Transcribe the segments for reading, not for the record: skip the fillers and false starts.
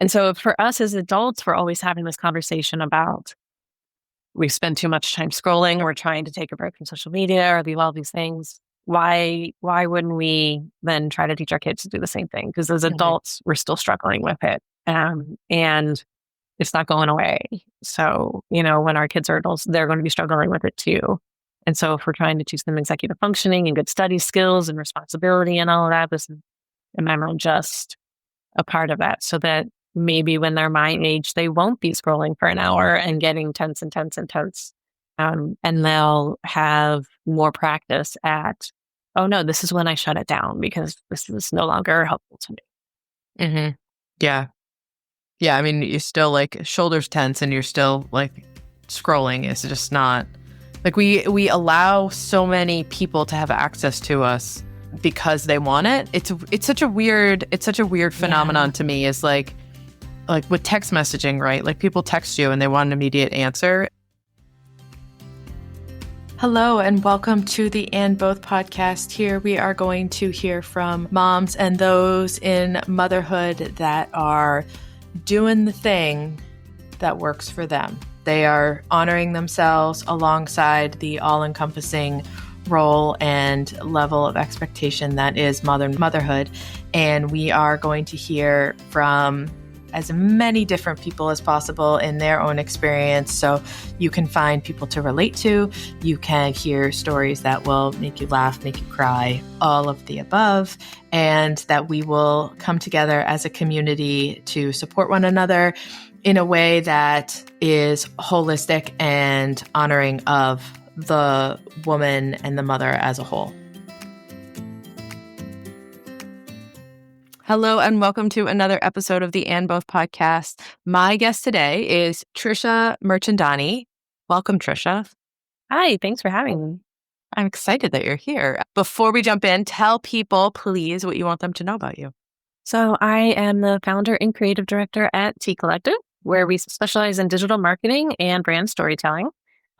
And so for us as adults, we're always having this conversation about we spend too much time scrolling, or we're trying to take a break from social media or leave all these things. Why wouldn't we then try to teach our kids to do the same thing? Because as adults, we're still struggling with it. And it's not going away. So, when our kids are adults, they're going to be struggling with it too. And so if we're trying to teach them executive functioning and good study skills and responsibility and all of that, this is, remember, just a part of that, so that maybe when they're my age, they won't be scrolling for an hour and getting tense and tense and tense. And they'll have more practice at, oh no, this is when I shut it down because this is no longer helpful to me. Mm-hmm. Yeah. Yeah. I mean, you're still like shoulders tense and you're still like scrolling. It's just not like we allow so many people to have access to us because they want it. It's such a weird phenomenon to me, is like with text messaging, right? Like people text you and they want an immediate answer. Hello and welcome to the And Both podcast. Here we are going to hear from moms and those in motherhood that are doing the thing that works for them. They are honoring themselves alongside the all-encompassing role and level of expectation that is modern motherhood. And we are going to hear from as many different people as possible in their own experience. So you can find people to relate to. You can hear stories that will make you laugh, make you cry, all of the above, and that we will come together as a community to support one another in a way that is holistic and honoring of the woman and the mother as a whole. Hello and welcome to another episode of the And Both podcast. My guest today is Tricia Mirchandani. Welcome, Tricia. Hi, thanks for having me. I'm excited that you're here. Before we jump in, tell people, please, what you want them to know about you. So I am the founder and creative director at Tea Collective, where we specialize in digital marketing and brand storytelling.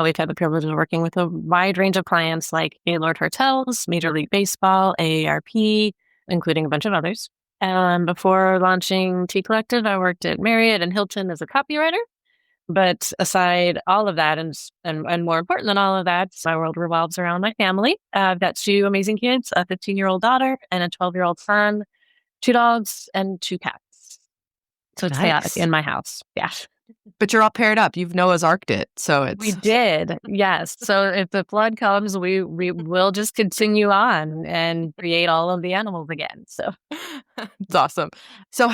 We've had the privilege of working with a wide range of clients like Gaylord Hotels, Major League Baseball, AARP, including a bunch of others. Before launching Tea Collective, I worked at Marriott and Hilton as a copywriter. But aside all of that, and more important than all of that, my world revolves around my family. I've got two amazing kids, a 15-year-old daughter and a 12-year-old son, 2 dogs and 2 cats. So it's chaotic in my house. Yeah. But you're all paired up. You've Noah's Arked it. So it's... We did. Yes. So if the flood comes, we will just continue on and create all of the animals again. So it's awesome. So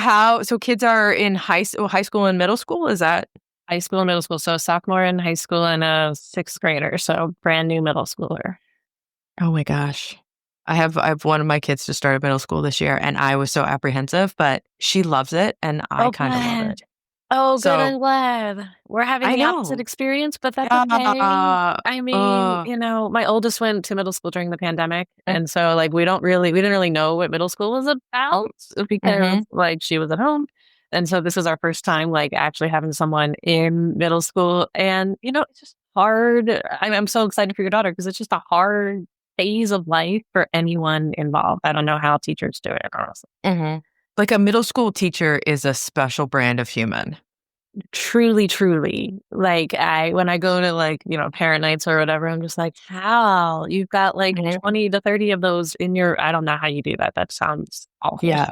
kids are in high school and middle school? Is that? High school and middle school. So sophomore in high school and a 6th grader. So brand new middle schooler. Oh my gosh. I have one of my kids just started middle school this year and I was so apprehensive, but she loves it and I kind of love it. Oh, good. I'm glad. We're having the opposite experience, but that's okay. I mean, my oldest went to middle school during the pandemic. And so we didn't really know what middle school was about because she was at home. And so this is our first time actually having someone in middle school. And, it's just hard. I'm so excited for your daughter because it's just a hard phase of life for anyone involved. I don't know how teachers do it, honestly. Like a middle school teacher is a special brand of human. Truly, truly. When I go to parent nights or whatever, I'm just like, how? You've got 20 to 30 of those in your, I don't know how you do that. That sounds awful. Yeah.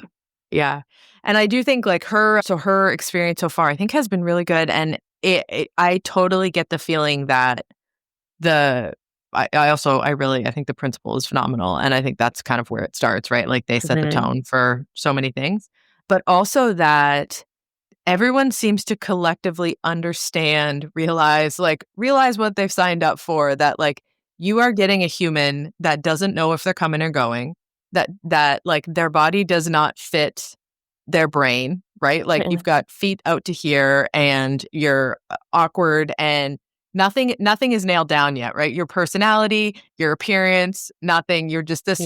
Yeah. And I do think her experience so far, I think has been really good. And I totally get the feeling that I think the principal is phenomenal. And I think that's kind of where it starts, right? They set the tone for so many things, but also that everyone seems to collectively realize what they've signed up for, that you are getting a human that doesn't know if they're coming or going, that their body does not fit their brain, right? You've got feet out to here and you're awkward and nothing is nailed down yet, right? Your personality, your appearance, nothing. You're just this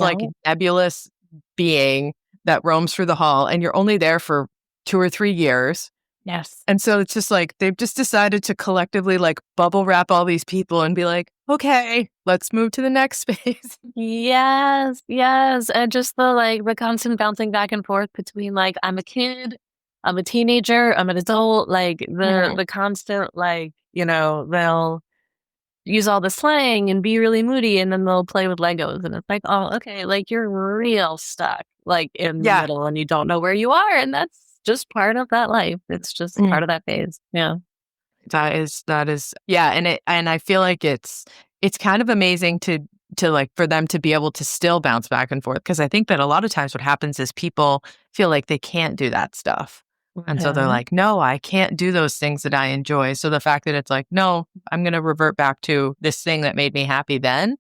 nebulous being that roams through the hall and you're only there for 2 or 3 years. Yes. And so it's just they've just decided to collectively bubble wrap all these people and be like, okay, let's move to the next space. Yes. And just the constant bouncing back and forth between I'm a kid I'm a teenager, I'm an adult, like the constant, like, they'll use all the slang and be really moody, and then they'll play with Legos, and it's like, oh, okay, like you're real stuck like in the Yeah. middle and you don't know where you are, and that's just part of that life. It's just part of that phase. Yeah. That is, yeah. And I feel like it's kind of amazing to like for them to be able to still bounce back and forth. Because I think that a lot of times what happens is people feel like they can't do that stuff. And so they're like, no, I can't do those things that I enjoy. So the fact that it's like, no, I'm going to revert back to this thing that made me happy then.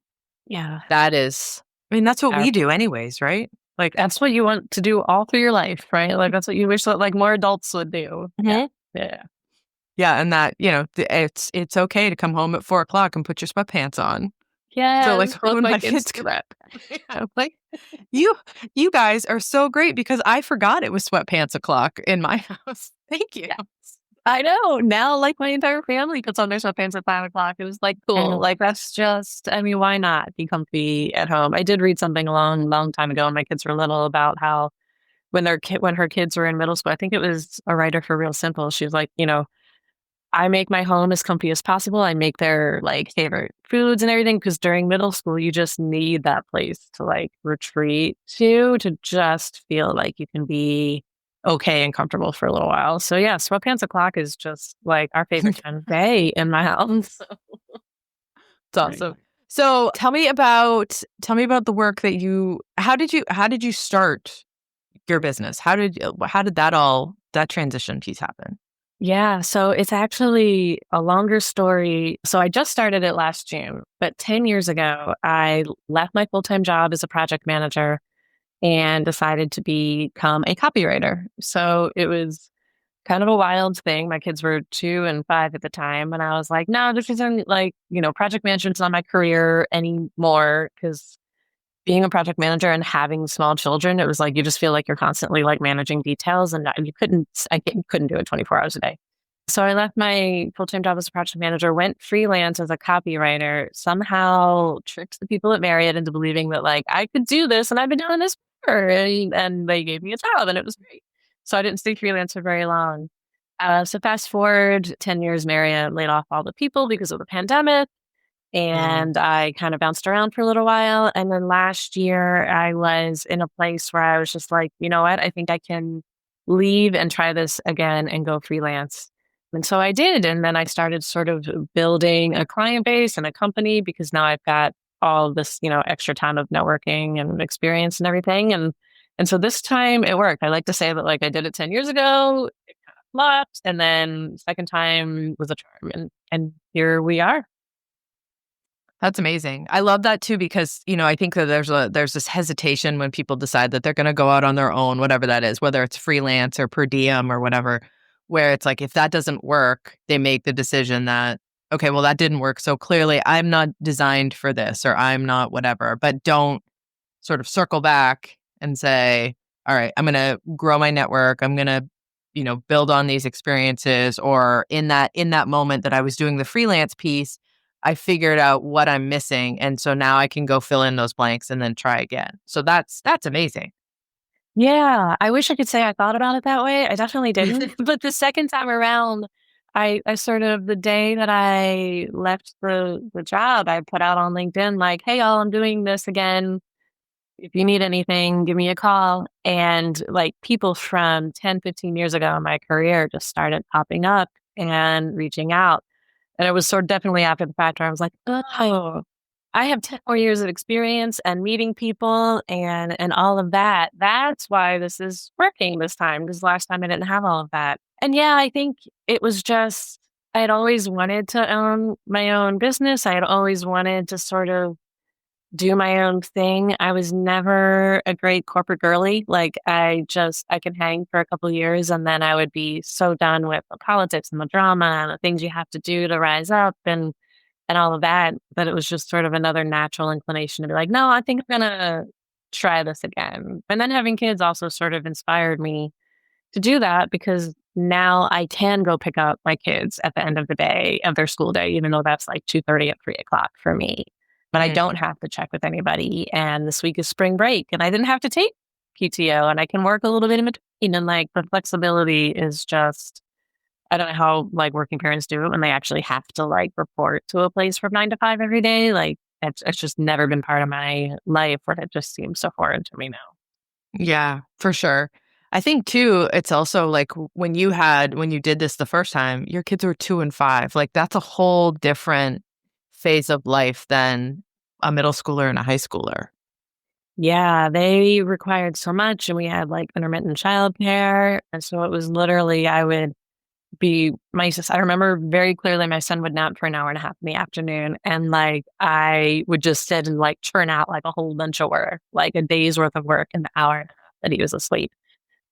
Yeah. That is, I mean, that's what we do anyways, right? Like, That's what you want to do all through your life, right? Like that's what you wish that like more adults would do. Yeah. Yeah. yeah. And that, it's okay to come home at 4:00 and put your sweatpants on. Yeah. So like Both when my my kids kids do that. I'm like, you guys are so great because I forgot it was sweatpants o'clock in my house. Thank you. Yeah. I know. Now, like my entire family puts on their sweatpants at 5:00. It was like cool. Like that's just. I mean, why not be comfy at home? I did read something a long, long time ago when my kids were little about how when her kids were in middle school. I think it was a writer for Real Simple. She was like, I make my home as comfy as possible. I make their like favorite foods and everything because during middle school, you just need that place to like retreat to just feel like you can be okay and comfortable for a little while. So yeah, sweatpants o'clock is just like our favorite time of day in my house. It's awesome. So tell me about the work that how did you start your business? How did that transition piece happen? Yeah, so it's actually a longer story. So I just started it last June, but 10 years ago, I left my full-time job as a project manager and decided to become a copywriter. So it was kind of a wild thing. My kids were 2 and 5 at the time. And I was like, no, this isn't like, project management's not my career anymore because being a project manager and having small children, it was like you just feel like you're constantly like managing details, and I couldn't do it 24 hours a day. So I left my full-time job as a project manager, went freelance as a copywriter, somehow tricked the people at Marriott into believing that like I could do this and I've been doing this for, and they gave me a job and it was great. So I didn't stay freelance for very long. So fast forward 10 years, Marriott laid off all the people because of the pandemic. And I kind of bounced around for a little while. And then last year, I was in a place where I was just like, you know what? I think I can leave and try this again and go freelance. And so I did. And then I started sort of building a client base and a company because now I've got all this, extra time of networking and experience and everything. And so this time it worked. I like to say that like I did it 10 years ago, it kind of flopped. And then second time was a charm. And here we are. That's amazing. I love that too because, I think that there's this hesitation when people decide that they're going to go out on their own, whatever that is, whether it's freelance or per diem or whatever, where it's like if that doesn't work, they make the decision that, okay, well, that didn't work. So clearly I'm not designed for this or I'm not whatever, but don't sort of circle back and say, all right, I'm going to grow my network. I'm going to, build on these experiences, or in that moment that I was doing the freelance piece, I figured out what I'm missing. And so now I can go fill in those blanks and then try again. So that's amazing. Yeah. I wish I could say I thought about it that way. I definitely didn't. But the second time around, I sort of, the day that I left the job, I put out on LinkedIn, like, hey, y'all, I'm doing this again. If you need anything, give me a call. And like people from 10, 15 years ago in my career just started popping up and reaching out. And it was sort of definitely after the fact where I was like, oh, I have 10 more years of experience and meeting people and all of that. That's why this is working this time, because last time I didn't have all of that. And yeah, I think it was just, I had always wanted to own my own business. I had always wanted to sort of do my own thing. I was never a great corporate girly. Like I could hang for a couple of years and then I would be so done with the politics and the drama and the things you have to do to rise up and all of that it was just sort of another natural inclination to be like, no, I think I'm gonna try this again. And then having kids also sort of inspired me to do that because now I can go pick up my kids at the end of the day of their school day, even though that's like 2:30 at 3:00 for me. But I don't have to check with anybody. And this week is spring break and I didn't have to take PTO and I can work a little bit in between. And like the flexibility is just, I don't know how like working parents do it when they actually have to like report to a place from 9 to 5 every day. Like it's just never been part of my life where it just seems so foreign to me now. Yeah, for sure. I think too, it's also like when you did this the first time, your kids were 2 and 5. Like that's a whole different phase of life than a middle schooler and a high schooler. Yeah, they required so much and we had like intermittent childcare. And so it was literally, I would I remember very clearly my son would nap for an hour and a half in the afternoon. And like, I would just sit and like churn out like a whole bunch of work, like a day's worth of work in the hour and a half that he was asleep.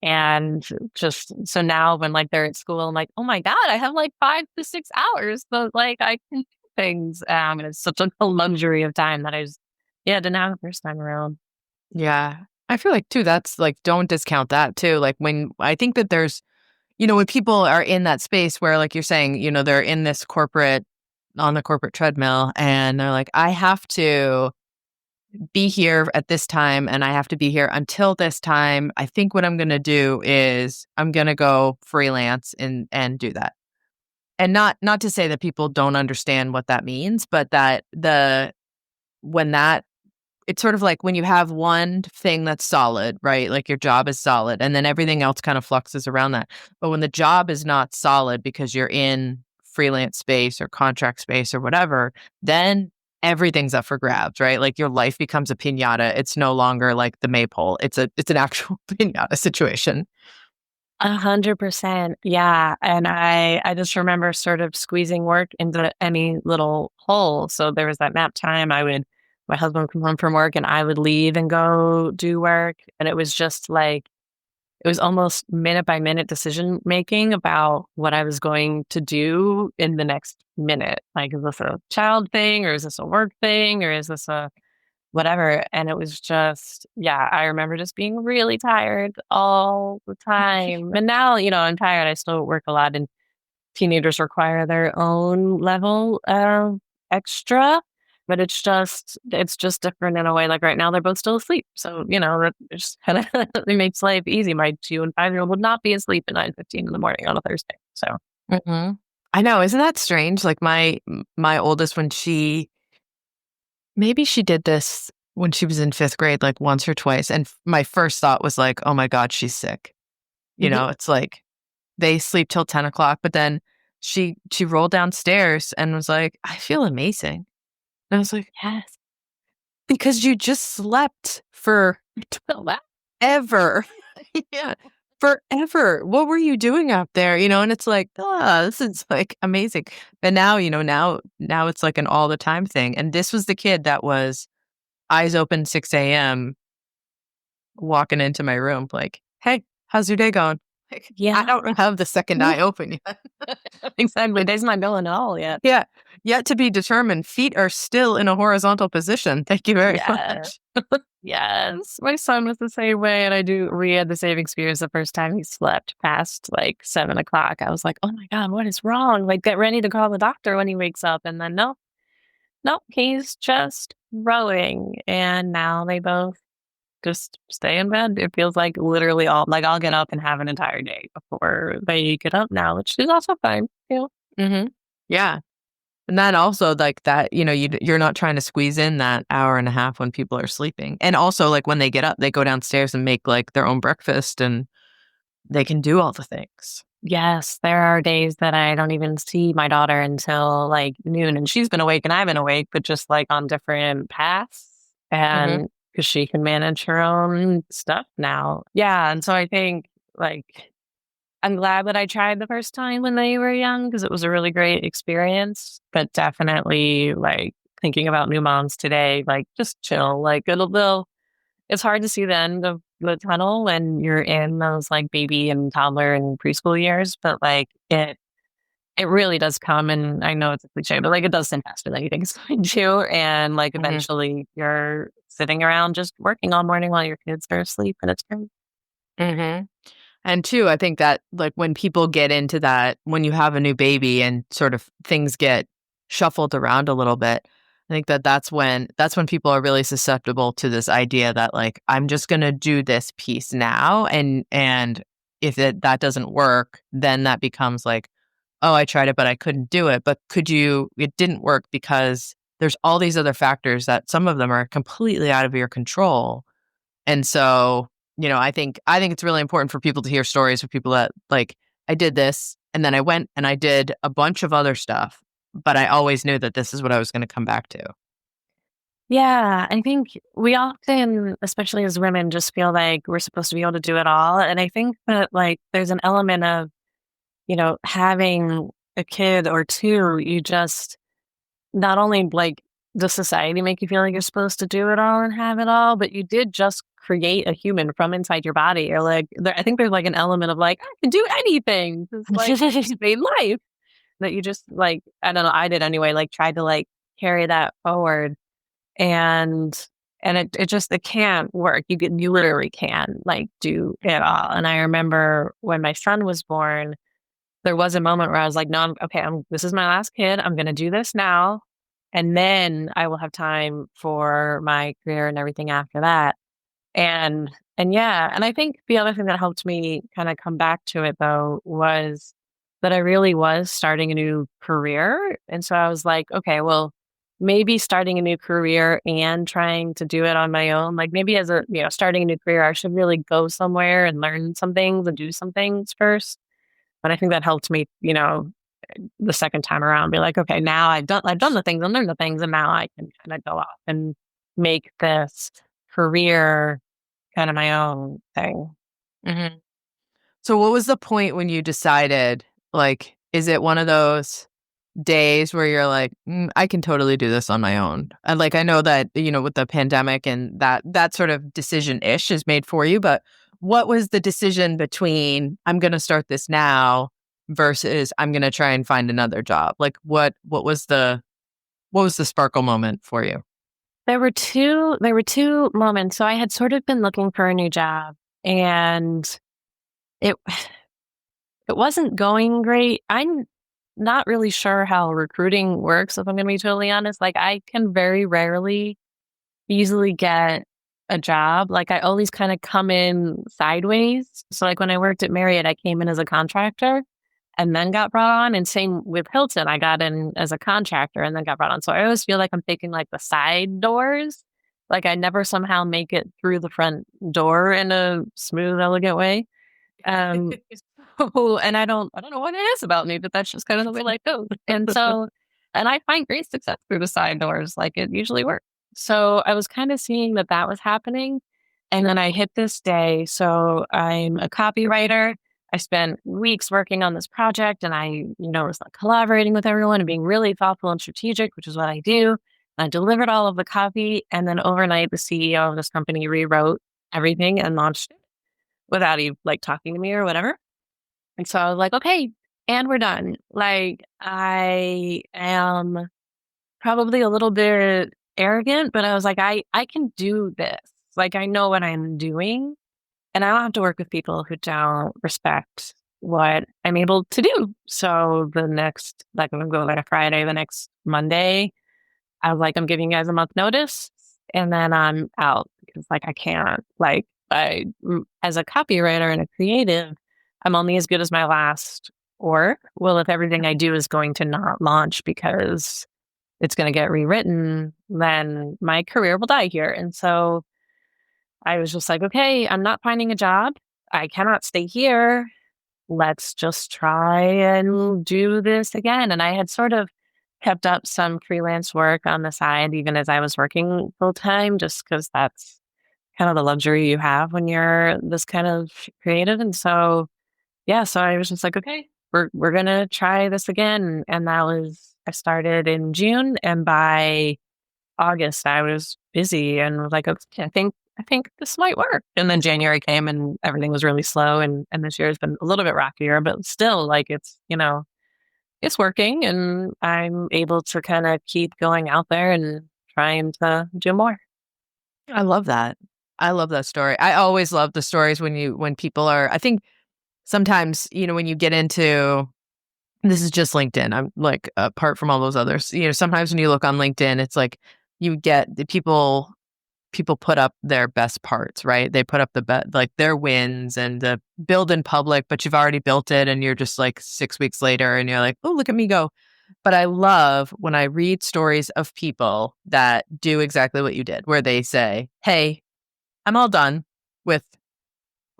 And just, so now when like they're at school, I'm like, oh my God, I have like 5 to 6 hours. So like I can do things. And it's such a luxury of time that didn't have the first time around. Yeah. I feel like too, that's like, don't discount that too. Like when I think that there's, when people are in that space where like you're saying, they're in this on the corporate treadmill and they're like, I have to be here at this time and I have to be here until this time. I think what I'm going to do is I'm going to go freelance and do that. And not to say that people don't understand what that means, but that it's sort of like when you have one thing that's solid, right? Like your job is solid and then everything else kind of fluxes around that. But when the job is not solid because you're in freelance space or contract space or whatever, then everything's up for grabs, right? Like your life becomes a piñata. It's no longer like the maypole. It's an actual piñata situation. 100%. Yeah. And I just remember sort of squeezing work into any little hole. So there was that nap time. My husband would come home from work and I would leave and go do work. And it was just like, it was almost minute by minute decision making about what I was going to do in the next minute. Like, is this a child thing or is this a work thing or is this a whatever? And it was just, yeah, I remember just being really tired all the time. And now, I'm tired. I still work a lot and teenagers require their own level of extra, but it's just different in a way. Like right now, they're both still asleep. So, that just kind of it makes life easy. My 2 and 5-year-old would not be asleep at 9:15 in the morning on a Thursday. So, I know. Isn't that strange? Like my oldest, maybe she did this when she was in 5th grade, like once or twice. And my first thought was like, oh my God, she's sick. It's like they sleep till 10 o'clock, but then she rolled downstairs and was like, I feel amazing. And I was like, yes, because you just slept for ever. Yeah, forever. What were you doing out there? And it's like, this is like amazing. But now, now it's like an all the time thing. And this was the kid that was eyes open 6 a.m. walking into my room like, hey, how's your day going? Like, yeah, I don't have the second eye open yet. exactly. Day's not going at all yet. Yeah. Yet to be determined. Feet are still in a horizontal position. Thank you very much. Yes. My son was the same way. And we had the same experience the first time he slept past like 7 o'clock. I was like, oh my God, what is wrong? Like, get ready to call the doctor when he wakes up. And then, no, he's just rowing. And now they both just stay in bed. It feels like literally I'll get up and have an entire day before they get up now, which is also fine. Mm-hmm. Yeah. And that also like that, you're not trying to squeeze in that hour and a half when people are sleeping. And also like when they get up, they go downstairs and make like their own breakfast and they can do all the things. Yes, there are days that I don't even see my daughter until like noon and she's been awake and I've been awake, but just like on different paths. And because she can manage her own stuff now. Yeah. And so I think like I'm glad that I tried the first time when they were young because it was a really great experience. But definitely like thinking about new moms today, like just chill. Like it's hard to see the end of the tunnel when you're in those like baby and toddler and preschool years, but like it really does come, and I know it's a cliche, but like it does seem faster than you think it's going to. And like eventually you're sitting around just working all morning while your kids are asleep, and it's great. Mm-hmm. And two, I think that like when people get into that, when you have a new baby and sort of things get shuffled around a little bit, I think that's when people are really susceptible to this idea that like, I'm just going to do this piece now. And if that doesn't work, then that becomes like, oh, I tried it, but I couldn't do it. But it didn't work because there's all these other factors that some of them are completely out of your control. And so, I think it's really important for people to hear stories of people that like, I did this and then I went and I did a bunch of other stuff, but I always knew that this is what I was going to come back to. Yeah, I think we often, especially as women, just feel like we're supposed to be able to do it all. And I think that like there's an element of, having a kid or two, you just not only like does society make you feel like you're supposed to do it all and have it all, but you did just create a human from inside your body. Or like, I think there's like an element of like, I can do anything. It's like made life that you just like, I don't know, I did anyway, like tried to like carry that forward. And it can't work. You literally can like do it all. And I remember when my son was born, there was a moment where I was like, no, this is my last kid. I'm going to do this now. And then I will have time for my career and everything after that. And yeah, and I think the other thing that helped me kind of come back to it though was that I really was starting a new career. And so I was like, okay, well, maybe starting a new career and trying to do it on my own, like maybe as starting a new career, I should really go somewhere and learn some things and do some things first. But I think that helped me, the second time around, be like, okay, now I've done the things and learned the things, and now I can kind of go off and make this career kind of my own thing. Mm-hmm. So what was the point when you decided, like, is it one of those days where you're like, I can totally do this on my own? And like, I know that, with the pandemic and that sort of decision-ish is made for you, but what was the decision between I'm going to start this now versus I'm going to try and find another job? Like what was the sparkle moment for you? There were two moments. So I had sort of been looking for a new job, and it it wasn't going great. I'm not really sure how recruiting works, if I'm going to be totally honest. Like I can very rarely easily get a job. Like I always kind of come in sideways. So like when I worked at Marriott, I came in as a contractor and then got brought on. And same with Hilton, I got in as a contractor and then got brought on. So I always feel like I'm taking like the side doors. Like I never somehow make it through the front door in a smooth, elegant way. Um, and I don't know what it is about me, but that's just kind of the way life goes. And I find great success through the side doors. Like it usually works. So I was kind of seeing that was happening. And then I hit this day. So I'm a copywriter. I spent weeks working on this project, and I, was like collaborating with everyone and being really thoughtful and strategic, which is what I do. I delivered all of the copy. And then overnight, the CEO of this company rewrote everything and launched it without even like talking to me or whatever. And so I was like, okay, and we're done. Like I am probably a little bit arrogant, but I was like, I can do this. Like I know what I'm doing, and I don't have to work with people who don't respect what I'm able to do. So the next, like I'm going to go like a Friday, the next Monday, I was like, I'm giving you guys a month notice, and then I'm out because like I can't, like as a copywriter and a creative, I'm only as good as my last work. Well, if everything I do is going to not launch because it's going to get rewritten, then my career will die here. And so I was just like, okay, I'm not finding a job. I cannot stay here. Let's just try and do this again. And I had sort of kept up some freelance work on the side, even as I was working full time, just because that's kind of the luxury you have when you're this kind of creative. And so, yeah, so I was just like, okay, we're going to try this again. And I started in June, and by August I was busy and was like, okay, I think this might work. And then January came and everything was really slow. And this year has been a little bit rockier, but still like it's working, and I'm able to kind of keep going out there and trying to do more. I love that. I love that story. I always love the stories when people are, I think sometimes, when you get into this is just LinkedIn. I'm like, apart from all those others, sometimes when you look on LinkedIn, it's like you get the people put up their best parts, right? They put up like their wins and the build in public, but you've already built it and you're just like 6 weeks later and you're like, oh, look at me go. But I love when I read stories of people that do exactly what you did, where they say, hey, I'm all done with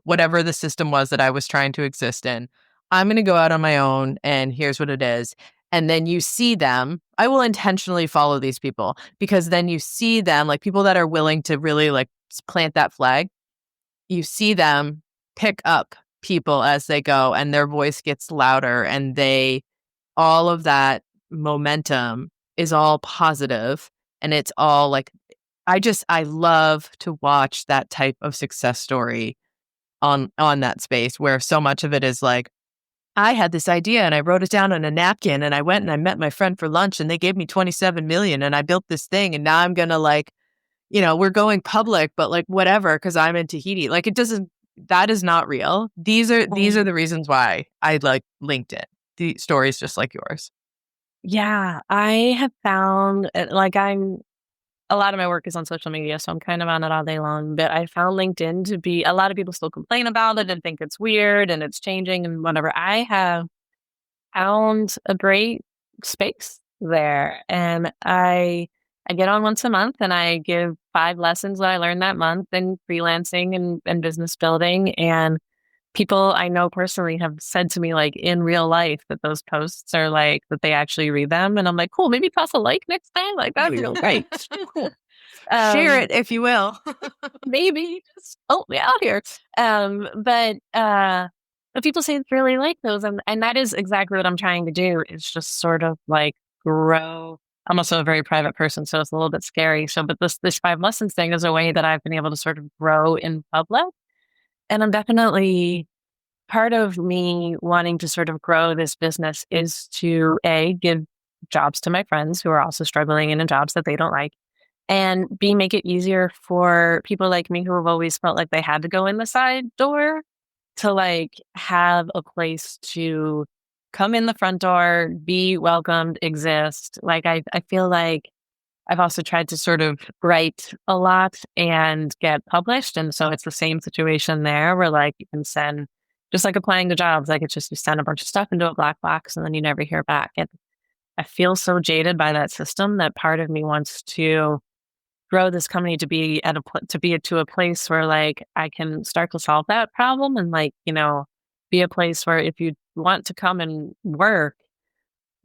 whatever the system was that I was trying to exist in. I'm going to go out on my own and here's what it is. And then you see them. I will intentionally follow these people because then you see them, like people that are willing to really like plant that flag. You see them pick up people as they go and their voice gets louder and all of that momentum is all positive and it's all like, I love to watch that type of success story on that space where so much of it is like, I had this idea and I wrote it down on a napkin and I went and I met my friend for lunch and they gave me 27 million and I built this thing and now I'm going to like, we're going public, but like whatever, because I'm in Tahiti. Like that is not real. These are the reasons why I like LinkedIn. The stories just like yours. Yeah, I have found like a lot of my work is on social media, so I'm kind of on it all day long. But I found LinkedIn to be, a lot of people still complain about it and think it's weird and it's changing and whatever. I have found a great space there, and I get on once a month and I give 5 lessons that I learned that month in freelancing and business building. And people I know personally have said to me, like in real life, that those posts are like that they actually read them, and I'm like, cool, maybe toss a like next time. Like that'd be great. Share it if you will. Maybe just help me out here. But people say it's really like those, and that is exactly what I'm trying to do. Is just sort of like grow. I'm also a very private person, so it's a little bit scary. So, but this 5 lessons thing is a way that I've been able to sort of grow in public, and I'm definitely part of me wanting to sort of grow this business is to give jobs to my friends who are also struggling in jobs that they don't like, and B, make it easier for people like me who have always felt like they had to go in the side door to like have a place to come in the front door, be welcomed, exist. Like I feel like I've also tried to sort of write a lot and get published. And so it's the same situation there where like you can send, just like applying to jobs, like it's just you send a bunch of stuff into a black box and then you never hear back. And I feel so jaded by that system that part of me wants to grow this company to be to a place where like I can start to solve that problem and like, be a place where if you want to come and work,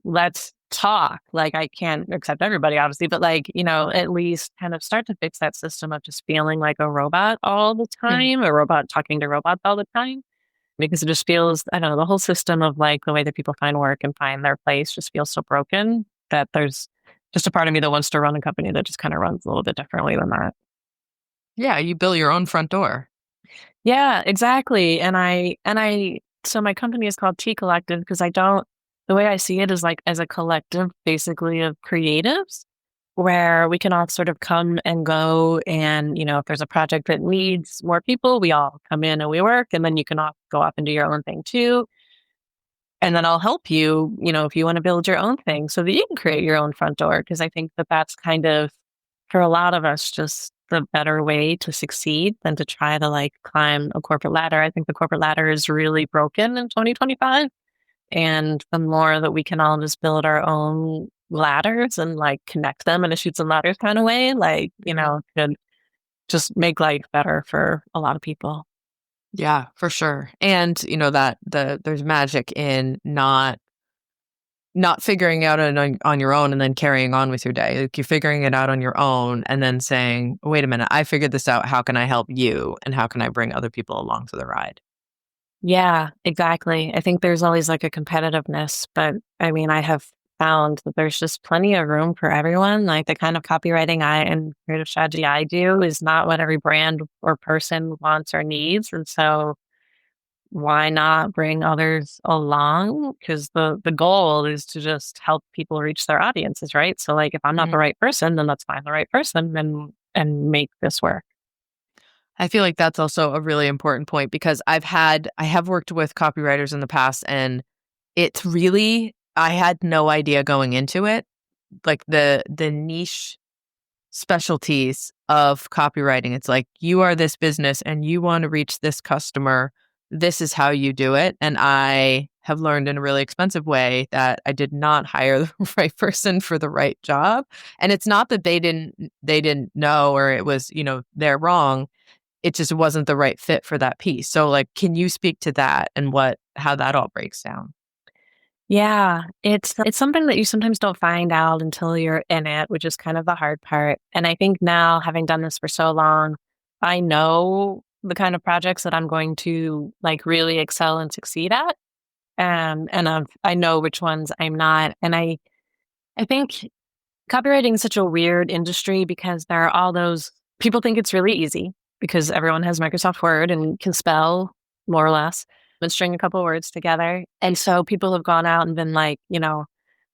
let's talk. Like I can't accept everybody obviously, but like, at least kind of start to fix that system of just feeling like a robot all the time, a robot talking to robots all the time. Because it just feels, I don't know, the whole system of like the way that people find work and find their place just feels so broken that there's just a part of me that wants to run a company that just kind of runs a little bit differently than that. Yeah, you build your own front door. Yeah, exactly. So my company is called T Collective because the way I see it is like as a collective, basically of creatives where we can all sort of come and go. And, if there's a project that needs more people, we all come in and we work. And then you can all go off and do your own thing too. And then I'll help you, if you want to build your own thing so that you can create your own front door. Because I think that that's kind of, for a lot of us, just the better way to succeed than to try to like climb a corporate ladder. I think the corporate ladder is really broken in 2025. And the more that we can all just build our own ladders and like connect them in a chutes and ladders kind of way, like, could just make life better for a lot of people. Yeah, for sure. And that there's magic in not figuring out on your own and then carrying on with your day. Like you're figuring it out on your own and then saying, wait a minute, I figured this out. How can I help you? And how can I bring other people along for the ride? Yeah, exactly. I think there's always like a competitiveness, but I mean, I have found that there's just plenty of room for everyone. Like the kind of copywriting and creative strategy I do is not what every brand or person wants or needs. And so why not bring others along? Because the goal is to just help people reach their audiences, right? So like if I'm not the right person, then let's find the right person and make this work. I feel like that's also a really important point because I have worked with copywriters in the past and it's really, I had no idea going into it, like the niche specialties of copywriting. It's like, you are this business and you want to reach this customer. This is how you do it. And I have learned in a really expensive way that I did not hire the right person for the right job. And it's not that they didn't know, or it was, they're wrong. It just wasn't the right fit for that piece. So like, can you speak to that and how that all breaks down? Yeah, it's something that you sometimes don't find out until you're in it, which is kind of the hard part. And I think now, having done this for so long, I know the kind of projects that I'm going to like really excel and succeed at. I know which ones I'm not. And I think copywriting is such a weird industry because there are all those people think it's really easy because everyone has Microsoft Word and can spell more or less and string a couple words together. And so people have gone out and been like, I'm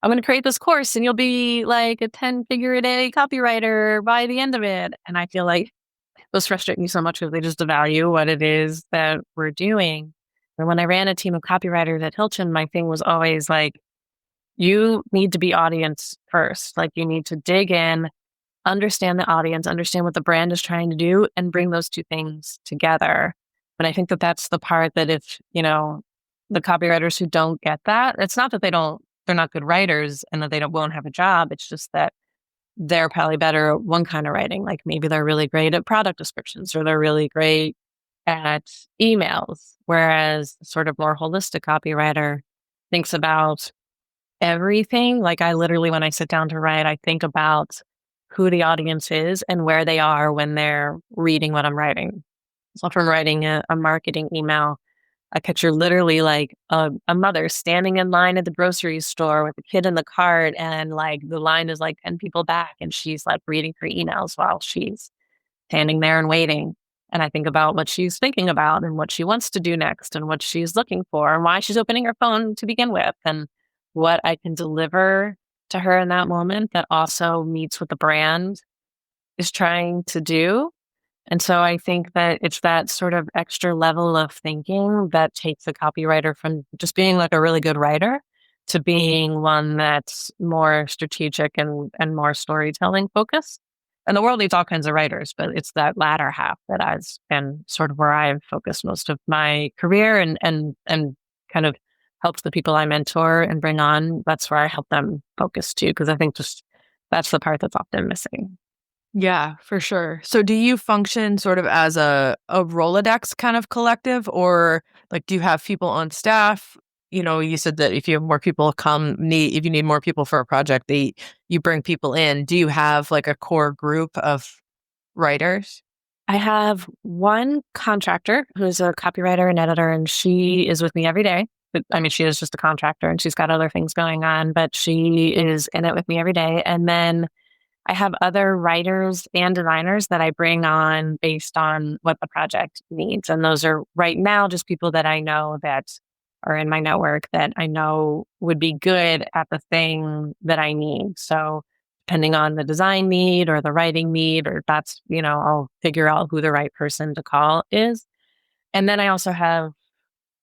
going to create this course and you'll be like a 10-figure a day copywriter by the end of it. And I feel like those frustrate me so much because they just devalue what it is that we're doing. And when I ran a team of copywriters at Hilton, my thing was always like, you need to be audience first. Like you need to dig in, understand the audience, understand what the brand is trying to do, and bring those two things together. And I think that that's the part that if, the copywriters who don't get that, it's not that they're not good writers and that won't have a job. It's just that they're probably better at one kind of writing. Like maybe they're really great at product descriptions or they're really great at emails. Whereas sort of more holistic copywriter thinks about everything. Like I literally, when I sit down to write, I think about who the audience is and where they are when they're reading what I'm writing. So if I'm writing a marketing email, I picture literally like a mother standing in line at the grocery store with a kid in the cart, and like the line is like 10 people back and she's like reading her emails while she's standing there and waiting. And I think about what she's thinking about and what she wants to do next and what she's looking for and why she's opening her phone to begin with and what I can deliver to her in that moment that also meets what the brand is trying to do. And so I think that it's that sort of extra level of thinking that takes a copywriter from just being like a really good writer to being one that's more strategic and more storytelling focused. And the world needs all kinds of writers, but it's that latter half that has been sort of where I've focused most of my career and kind of helps the people I mentor and bring on. That's where I help them focus too, because I think just that's the part that's often missing. Yeah, for sure. So do you function sort of as a Rolodex kind of collective, or like do you have people on staff? You said that if you have more people if you need more people for a project, you bring people in. Do you have like a core group of writers? I have one contractor who's a copywriter and editor, and she is with me every day. I mean, she is just a contractor and she's got other things going on, but she is in it with me every day. And then I have other writers and designers that I bring on based on what the project needs. And those are right now just people that I know that are in my network that I know would be good at the thing that I need. So depending on the design need or the writing need, or that's, I'll figure out who the right person to call is. And then I also have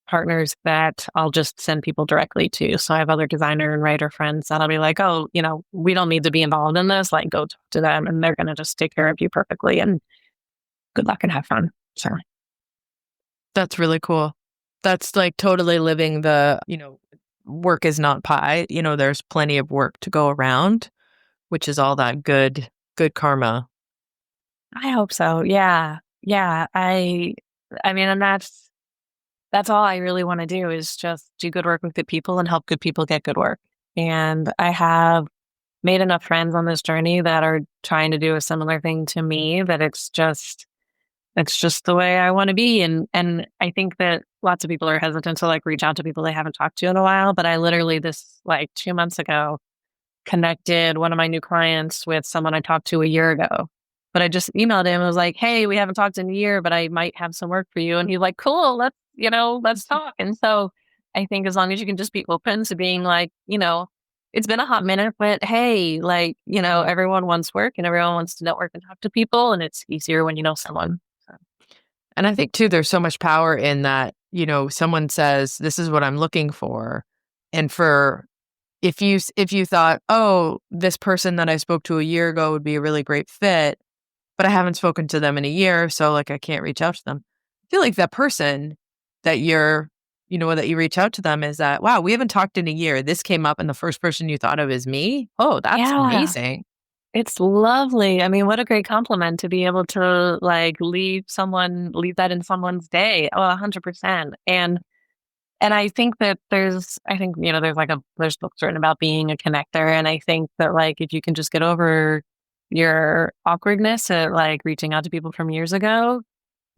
partners that I'll just send people directly to. So I have other designer and writer friends that I'll be like, oh, we don't need to be involved in this. Like, go talk to them and they're going to just take care of you perfectly. And good luck and have fun. So That's really cool. That's like totally living the, work is not pie. There's plenty of work to go around, which is all that good karma. I hope so. Yeah. Yeah. I mean, and that's all I really want to do is just do good work with good people and help good people get good work. And I have made enough friends on this journey that are trying to do a similar thing to me that it's just the way I want to be. And I think that lots of people are hesitant to like reach out to people they haven't talked to in a while. But I literally this like 2 months ago connected one of my new clients with someone I talked to a year ago. But I just emailed him and was like, hey, we haven't talked in a year, but I might have some work for you. And he's like, cool, let's talk. And so I think as long as you can just be open to being like, it's been a hot minute, but hey, like, everyone wants work and everyone wants to network and talk to people. And it's easier when you know someone. So. And I think too, there's so much power in that, someone says, this is what I'm looking for. And if you thought, oh, this person that I spoke to a year ago would be a really great fit, but I haven't spoken to them in a year, so like I can't reach out to them. I feel like that person that that you reach out to them is that, wow, we haven't talked in a year. This came up and the first person you thought of is me. Oh, that's Yeah. amazing. It's lovely. I mean, what a great compliment to be able to like leave that in someone's day. Oh, 100%. And I think that there's books written about being a connector. And I think that like, if you can just get over your awkwardness at like reaching out to people from years ago,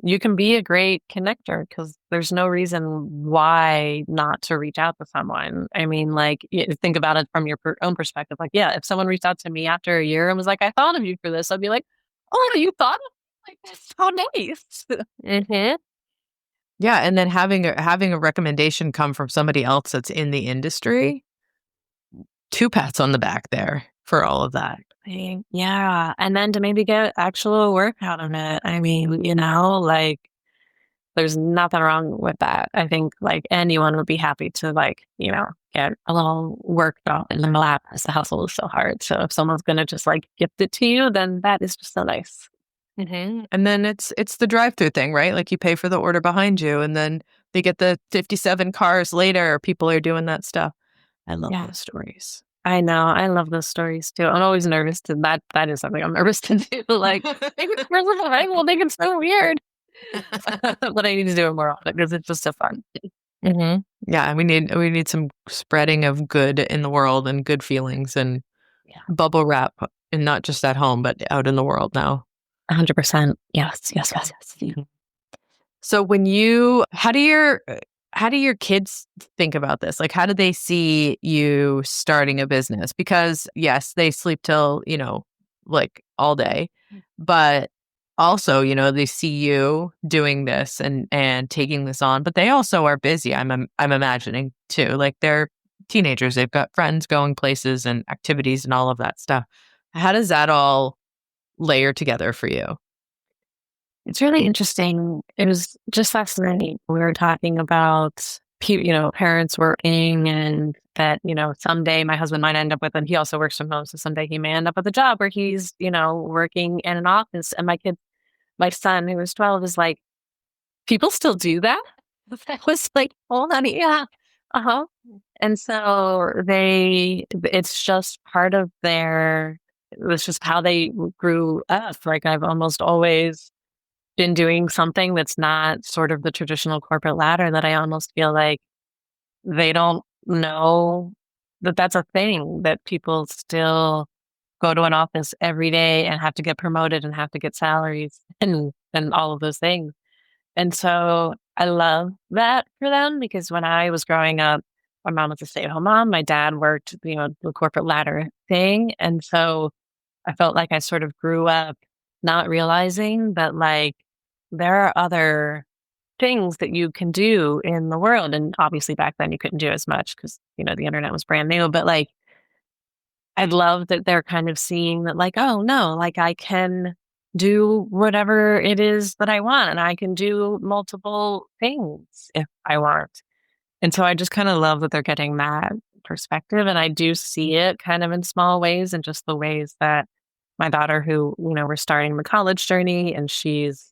you can be a great connector because there's no reason why not to reach out to someone. I mean, like, think about it from your own perspective. Like, yeah, if someone reached out to me after a year and was like, I thought of you for this, I'd be like, oh, you thought of me? Like, that's so nice. Hmm. Yeah, and then having a recommendation come from somebody else that's in the industry, two pats on the back there for all of that. Yeah. And then to maybe get actual work out of it. I mean, like, there's nothing wrong with that. I think like anyone would be happy to like, get a little work done in the lap as the hustle is so hard. So if someone's gonna just like gift it to you, then that is just so nice. And then it's the drive-through thing, right? Like you pay for the order behind you, and then they get the 57 cars later. People are doing that stuff. I love Yeah. those stories. I know. I love those stories too. I'm always nervous to that is something I'm nervous to do. Like maybe the person behind will think it's so weird. But I need to do it more often because it's just so fun. Yeah, we need some spreading of good in the world and good feelings and Yeah. bubble wrap, and not just at home, but out in the world now. 100%. Yes, yes, yes, yes. So how do your kids think about this? Like, how do they see you starting a business? Because yes, they sleep till, like all day, but also, they see you doing this and taking this on, but they also are busy. I'm imagining too. Like they're teenagers, they've got friends going places and activities and all of that stuff. How does that all layer together for you? It's really interesting. It was just fascinating. We were talking about, parents working and that, someday my husband might end up with, and he also works from home. So someday he may end up with a job where he's, working in an office. And my son, who was 12, is like, people still do that? That was like, hold on, yeah. Uh-huh. And so it's just part of it's just how they grew up. Like I've almost always been doing something that's not sort of the traditional corporate ladder that I almost feel like they don't know that that's a thing, that people still go to an office every day and have to get promoted and have to get salaries and all of those things. And so I love that for them because when I was growing up, my mom was a stay-at-home mom. My dad worked, the corporate ladder thing. And so I felt like I sort of grew up not realizing that like there are other things that you can do in the world. And obviously back then you couldn't do as much because, the internet was brand new. But like I love that they're kind of seeing that like, oh no, like I can do whatever it is that I want and I can do multiple things if I want. And so I just kind of love that they're getting that perspective. And I do see it kind of in small ways and just the ways that my daughter, who, we're starting the college journey and she's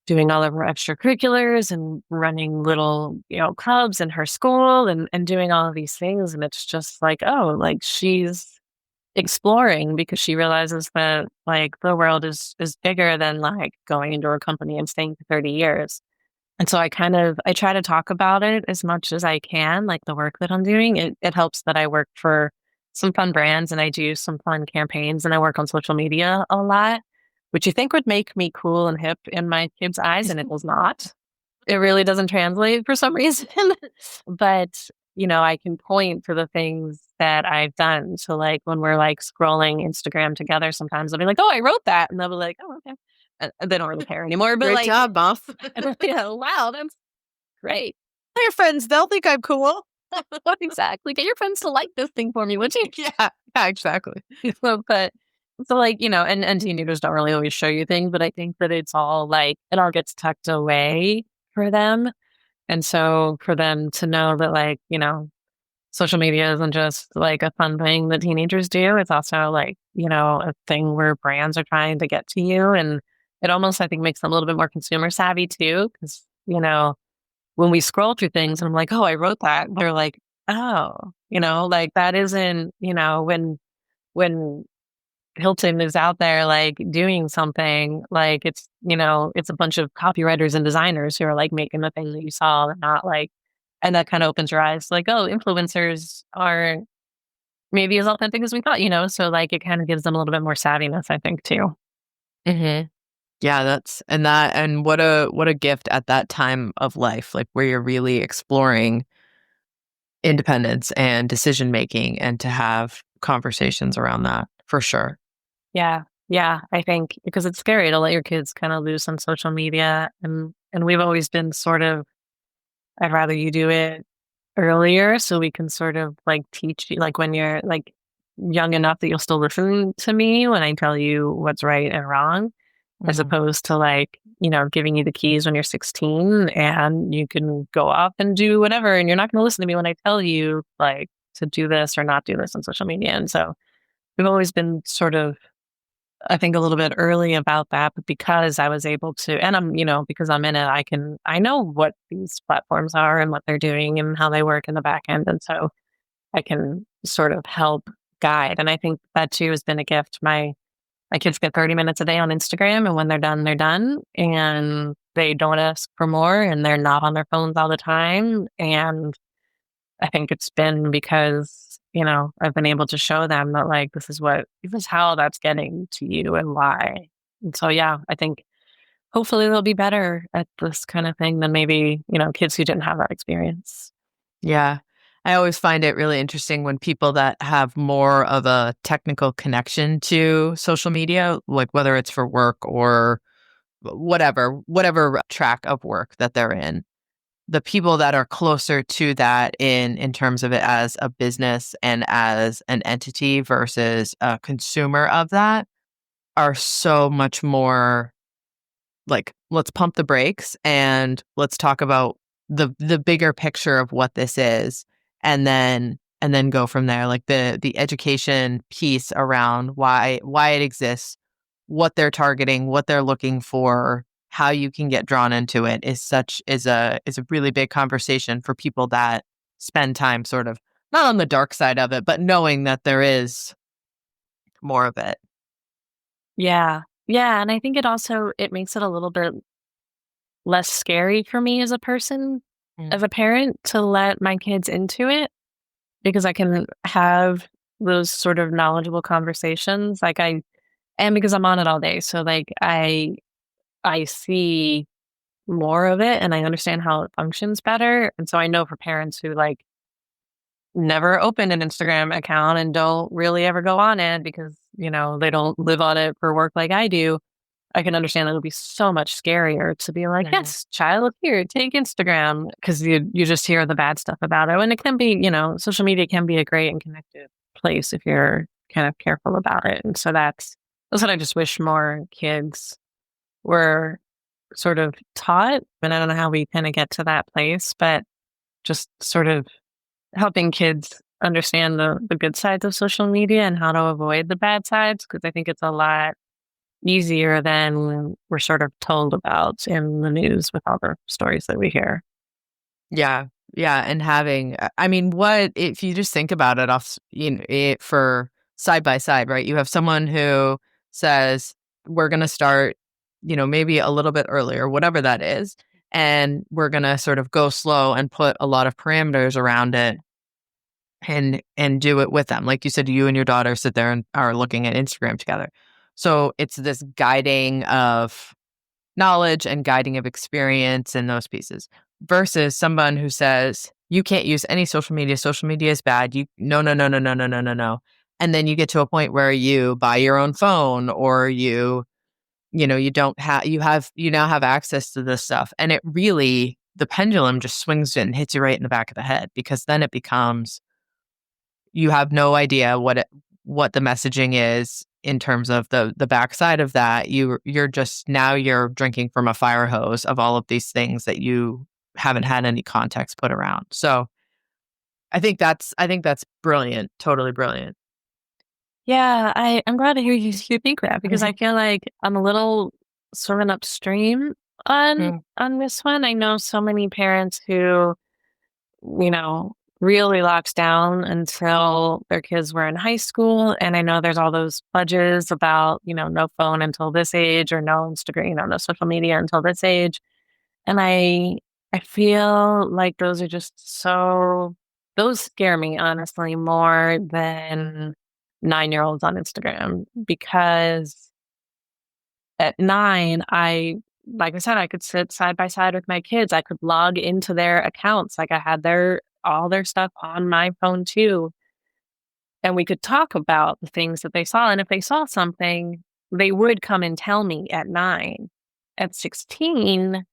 doing all of her extracurriculars and running little, clubs in her school and doing all of these things. And it's just like, oh, like she's exploring because she realizes that like the world is bigger than like going into a company and staying for 30 years. And so I try to talk about it as much as I can, like the work that I'm doing. It helps that I work for some fun brands and I do some fun campaigns and I work on social media a lot, which you think would make me cool and hip in my kids' eyes, and it does not. It really doesn't translate for some reason. But, I can point to the things that I've done. So like when we're like scrolling Instagram together, sometimes I'll be like, oh, I wrote that. And they'll be like, oh, okay. And they don't really care anymore. But Great like, job, boss. yeah, wow, that's great. Tell your friends, they'll think I'm cool. Exactly. Get your friends to like this thing for me, would you? Yeah, exactly. But so like, and teenagers don't really always show you things, but I think that it's all like, it all gets tucked away for them. And so for them to know that like, social media isn't just like a fun thing that teenagers do. It's also like, a thing where brands are trying to get to you. And it almost, I think, makes them a little bit more consumer savvy too. Cause, when we scroll through things and I'm like, oh, I wrote that, they're like, oh, like that isn't, when Hilton is out there like doing something, like it's a bunch of copywriters and designers who are like making the thing that you saw, and not like, and that kind of opens your eyes like, oh, influencers are maybe as authentic as we thought, so like it kind of gives them a little bit more savviness, I think, too. Mm-hmm. Yeah, and what a gift at that time of life, like where you're really exploring independence and decision making, and to have conversations around that for sure. Yeah. Yeah. I think because it's scary to let your kids kind of loose on social media. And we've always been sort of, I'd rather you do it earlier so we can sort of like teach you, like when you're like young enough that you'll still listen to me when I tell you what's right and wrong, as Mhm. opposed to like, giving you the keys when you're 16 and you can go off and do whatever. And you're not going to listen to me when I tell you like to do this or not do this on social media. And so we've always been sort of, I think, a little bit early about that, but because I was able to, and I'm, because I'm in it, I know what these platforms are and what they're doing and how they work in the back end. And so I can sort of help guide. And I think that too has been a gift. My kids get 30 minutes a day on Instagram, and when they're done, they're done, and they don't ask for more, and they're not on their phones all the time. And I think it's been because, I've been able to show them that like this is how that's getting to you and why. And so yeah, I think hopefully they'll be better at this kind of thing than maybe, kids who didn't have that experience. Yeah. I always find it really interesting when people that have more of a technical connection to social media, like whether it's for work or whatever track of work that they're in, the people that are closer to that in terms of it as a business and as an entity versus a consumer of that, are so much more like, let's pump the brakes and let's talk about the bigger picture of what this is, and then go from there. Like the education piece around why it exists, what they're targeting, what they're looking for, how you can get drawn into it is a really big conversation for people that spend time sort of not on the dark side of it, but knowing that there is more of it. Yeah. Yeah. And I think it makes it a little bit less scary for me as a person, Mm. as a parent, to let my kids into it, because I can have those sort of knowledgeable conversations. And because I'm on it all day. So like I see more of it and I understand how it functions better. And so I know for parents who like never open an Instagram account and don't really ever go on it because, they don't live on it for work like I do, I can understand that it'll be so much scarier to be like, Mhm. yes, child, here, take Instagram, because you just hear the bad stuff about it. And it can be, social media can be a great and connected place if you're kind of careful about it. And so that's what I just wish more kids were sort of taught. And I don't know how we kind of get to that place, but just sort of helping kids understand the good sides of social media and how to avoid the bad sides. Cause I think it's a lot easier than we're sort of told about in the news with all the stories that we hear. Yeah. Yeah. And having, I mean, what if you just think about it it for side by side, right? You have someone who says, we're going to start, maybe a little bit earlier, whatever that is. And we're going to sort of go slow and put a lot of parameters around it and do it with them. Like you said, you and your daughter sit there and are looking at Instagram together. So it's this guiding of knowledge and guiding of experience and those pieces versus someone who says you can't use any social media is bad, you no no no no no no no no no, and then you get to a point where you buy your own phone, or you don't have you now have access to this stuff, and it really, the pendulum just swings and hits you right in the back of the head, because then it becomes, you have no idea what the messaging is in terms of the backside of that. You're just, now you're drinking from a fire hose of all of these things that you haven't had any context put around. So I think that's brilliant. Totally brilliant. Yeah, I'm glad to hear you think that because I feel like I'm a little swimming upstream Mm. on this one. I know so many parents who, you know, really locks down until their kids were in high school. And I know there's all those pledges about, no phone until this age or no Instagram, no social media until this age. And I feel like those are just those scare me honestly more than 9-year-olds on Instagram because at 9, like I said, I could sit side by side with my kids. I could log into their accounts. Like I had all their stuff on my phone too. And we could talk about the things that they saw. And if they saw something, they would come and tell me at 9. At 16,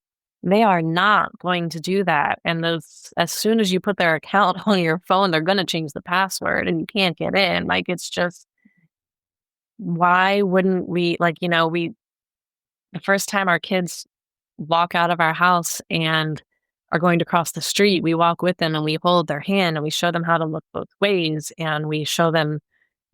they are not going to do that. And as soon as you put their account on your phone, they're going to change the password and you can't get in. Like, it's just, why wouldn't we, the first time our kids walk out of our house and are going to cross the street, we walk with them and we hold their hand and we show them how to look both ways. And we show them,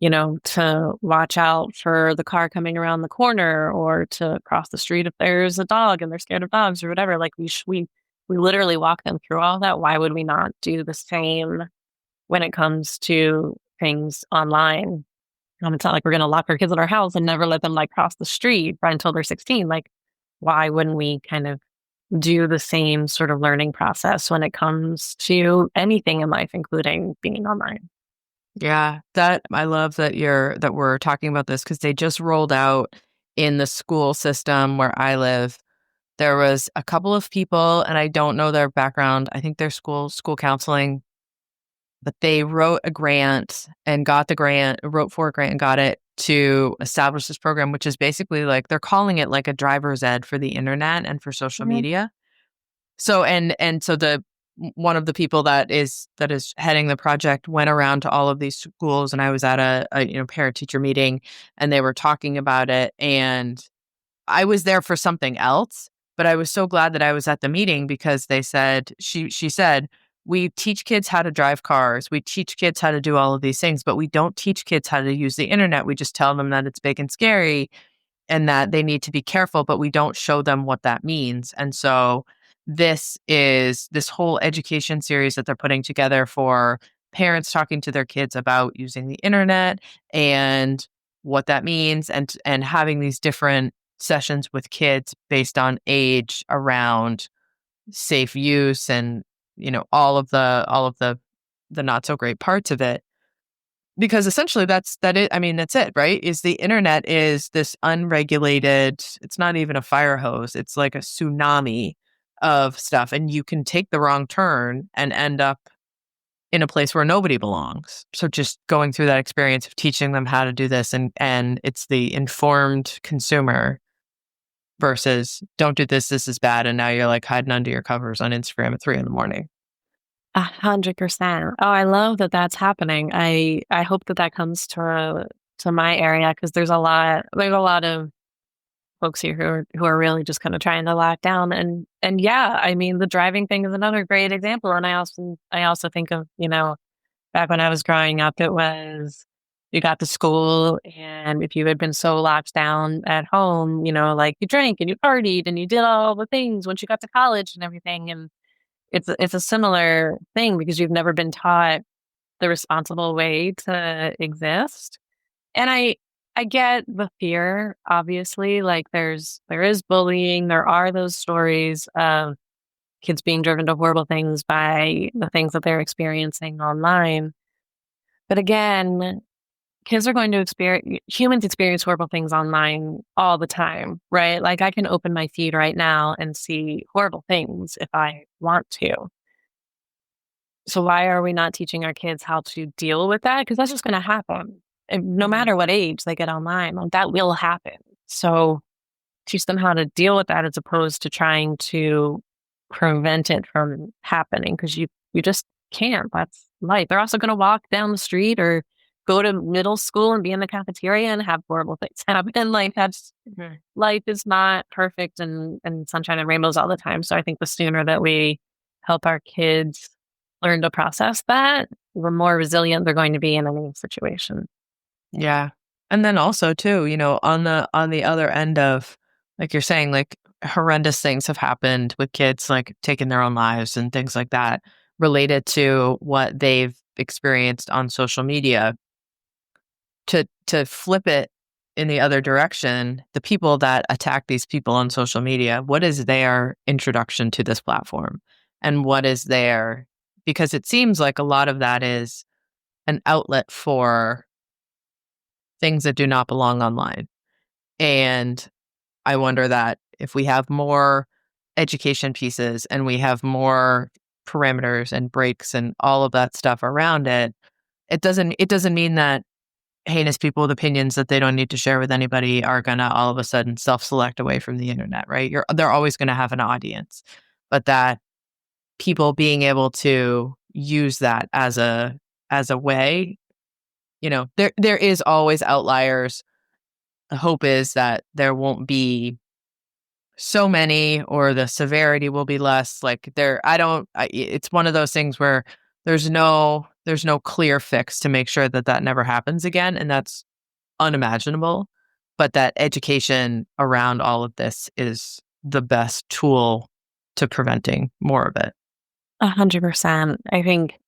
to watch out for the car coming around the corner or to cross the street if there's a dog and they're scared of dogs or whatever. Like we literally walk them through all that. Why would we not do the same when it comes to things online? It's not like we're going to lock our kids in our house and never let them cross the street right until they're 16. Like, why wouldn't we kind of do the same sort of learning process when it comes to anything in life, including being online? Yeah, I love that we're talking about this because they just rolled out in the school system where I live. There was a couple of people, and I don't know their background. I think they're school counseling, but they wrote a grant and got the grant, wrote for a grant and got it to establish this program, which is basically like they're calling it like a driver's ed for the internet and for social Mhm. media. So so the one of the people that is heading the project went around to all of these schools, and I was at a parent teacher meeting, and they were talking about it, and I was there for something else, but I was so glad that I was at the meeting because they said she said, "We teach kids how to drive cars. We teach kids how to do all of these things, but we don't teach kids how to use the internet. We just tell them that it's big and scary and that they need to be careful, but we don't show them what that means." And so this whole education series that they're putting together for parents talking to their kids about using the internet and what that means, and having these different sessions with kids based on age around safe use and all of the not so great parts of it, because essentially that's it, right? Is the internet is this unregulated, it's not even a fire hose, it's like a tsunami of stuff, and you can take the wrong turn and end up in a place where nobody belongs. So just going through that experience of teaching them how to do this, and it's the informed consumer versus don't do this, this is bad, and now you're like hiding under your covers on Instagram at 3 a.m. 100%. Oh, I love that that's happening. I hope that that comes to my area because there's a lot of folks here who are really just kind of trying to lock down. And yeah, I mean, the driving thing is another great example. And I also think of, back when I was growing up, it was you got to school and if you had been so locked down at home, like you drank and you partied and you did all the things once you got to college and everything. And it's a similar thing because you've never been taught the responsible way to exist. And I get the fear, obviously, like there is bullying, there are those stories of kids being driven to horrible things by the things that they're experiencing online. But again, kids are going to humans experience horrible things online all the time, right? Like I can open my feed right now and see horrible things if I want to. So why are we not teaching our kids how to deal with that? Because that's just going to happen. And no matter what age they get online, like, that will happen. So teach them how to deal with that as opposed to trying to prevent it from happening because you just can't. That's life. They're also going to walk down the street or go to middle school and be in the cafeteria and have horrible things happen. Like life is not perfect and sunshine and rainbows all the time. So I think the sooner that we help our kids learn to process that, the more resilient they're going to be in any situation. Yeah. And then also too, on the other end of, like you're saying, like horrendous things have happened with kids like taking their own lives and things like that related to what they've experienced on social media. To flip it in the other direction, the people that attack these people on social media, what is their introduction to this platform? And what is their, because it seems like a lot of that is an outlet for things that do not belong online. And I wonder that if we have more education pieces and we have more parameters and breaks and all of that stuff around it, it doesn't mean that heinous people with opinions that they don't need to share with anybody are going to all of a sudden self-select away from the internet, right? They're always going to have an audience, but that people being able to use that as a way, there is always outliers. The hope is that there won't be so many, or the severity will be less. Like it's one of those things where there's no clear fix to make sure that that never happens again. And that's unimaginable. But that education around all of this is the best tool to preventing more of it. 100%. I think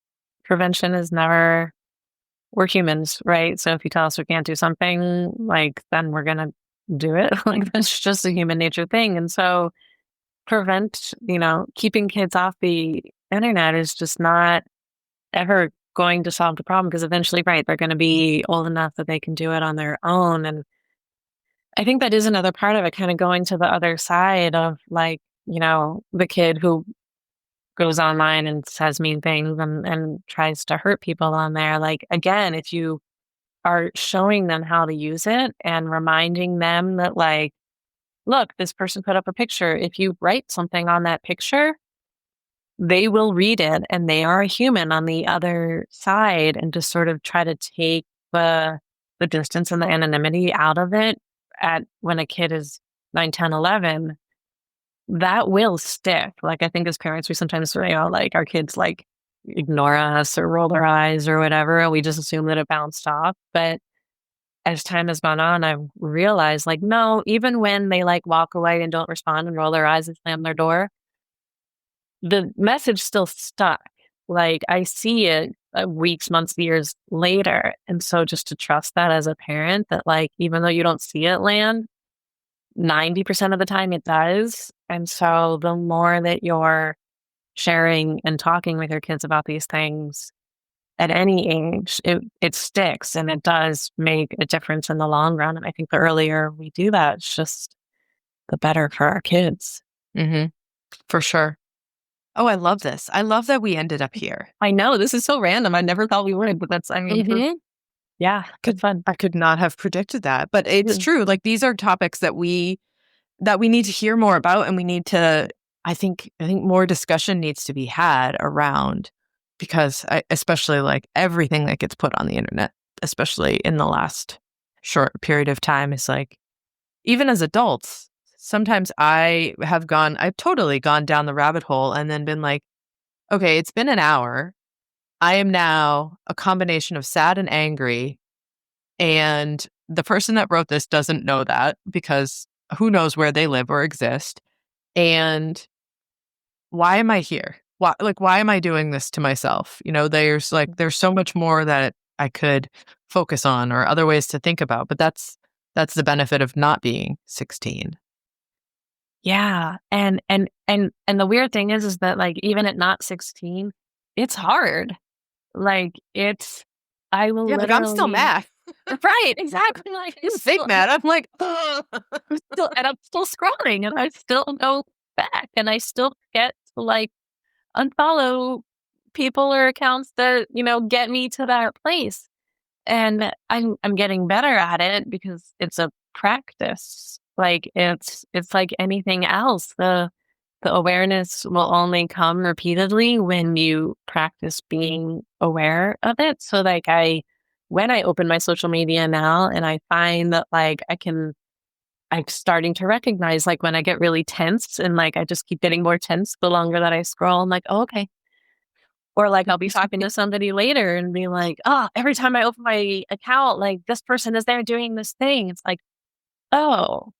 prevention is never, we're humans, right? So if you tell us we can't do something, like, then we're going to do it. Like, that's just a human nature thing. And so keeping kids off the internet is just not ever going to solve the problem, because eventually, right, they're going to be old enough that they can do it on their own. And I think that is another part of it, kind of going to the other side of, like, the kid who goes online and says mean things and tries to hurt people on there. Like, again, if you are showing them how to use it and reminding them that, like, look, this person put up a picture. If you write something on that picture, they will read it, and they are a human on the other side, and just sort of try to take the distance and the anonymity out of it at when a kid is 9, 10, 11, that will stick. Like, I think as parents, we sometimes, like, our kids, like, ignore us or roll their eyes or whatever, and we just assume that it bounced off. But as time has gone on, I've realized, like, no, even when they, like, walk away and don't respond and roll their eyes and slam their door, the message still stuck. Like, I see it weeks, months, years later. And so just to trust that as a parent, that, like, even though you don't see it land, 90% of the time it does. And so the more that you're sharing and talking with your kids about these things at any age, it sticks, and it does make a difference in the long run. And I think the earlier we do that, it's just the better for our kids. Mm-hmm. For sure. Oh, I love this. I love that we ended up here. I know, this is so random. I never thought we would, but that's, yeah, good fun. I could not have predicted that, but it's true. Like, these are topics that we need to hear more about, and we need to, I think more discussion needs to be had around, because especially like everything that gets put on the internet, especially in the last short period of time, is like, even as adults, sometimes I've totally gone down the rabbit hole and then been like, okay, it's been an hour. I am now a combination of sad and angry. And the person that wrote this doesn't know that, because who knows where they live or exist. And why am I here? Why am I doing this to myself? There's so much more that I could focus on, or other ways to think about. But that's the benefit of not being 16. Yeah. And the weird thing is that, like, even at not 16, it's hard. Like, I will literally, like, I'm still mad. Right, exactly. Like, I'm fake mad. I'm like, I'm still scrolling, and I still go back, and I still get to, like, unfollow people or accounts that, get me to that place. And I'm getting better at it, because it's a practice. Like, it's like anything else. The awareness will only come repeatedly when you practice being aware of it. So, like, when I open my social media now, and I find that, like, I'm starting to recognize, like, when I get really tense, and, like, I just keep getting more tense the longer that I scroll. I'm like, oh, okay, Or like I'll be talking to somebody later and be like, oh, every time I open my account, like this person is there doing this thing. It's like, oh,